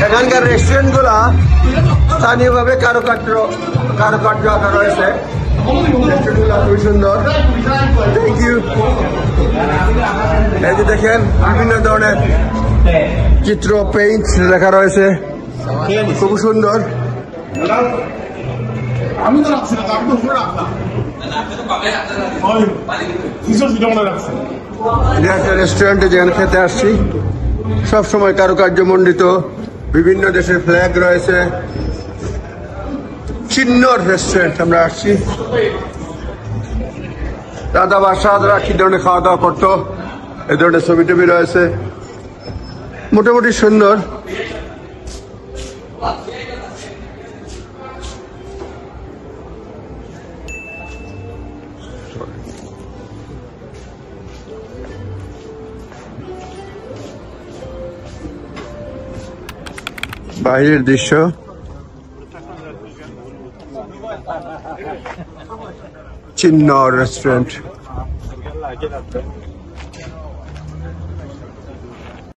এখানকার রেস্টুরেন্ট গুলা স্থানীয়ভাবে কারুকার্য আঁকা রয়েছে। খুবই সুন্দর। Thank you. এই যে দেখেন বিভিন্ন ধরনের চিত্র পেইন্ট লেখা রয়েছে, খুব সুন্দর। আমি তো রাখছি না, আমি তো রাখলাম। রেস্টুরেন্টে যেখানে খেতে আসছি সবসময় কারুকার্য মণ্ডিত বিভিন্ন দেশের ফ্ল্যাগ রয়েছে। চিন্নর রেস্টুরেন্ট আমরা আসছি। দাদা বাদশাহরা কি ধরনের খাওয়া দাওয়া করতো এই ধরনের ছবি টবি রয়েছে, মোটামুটি সুন্দর। বাইরের দৃশ্য, চিন্নর রেস্টুরেন্ট।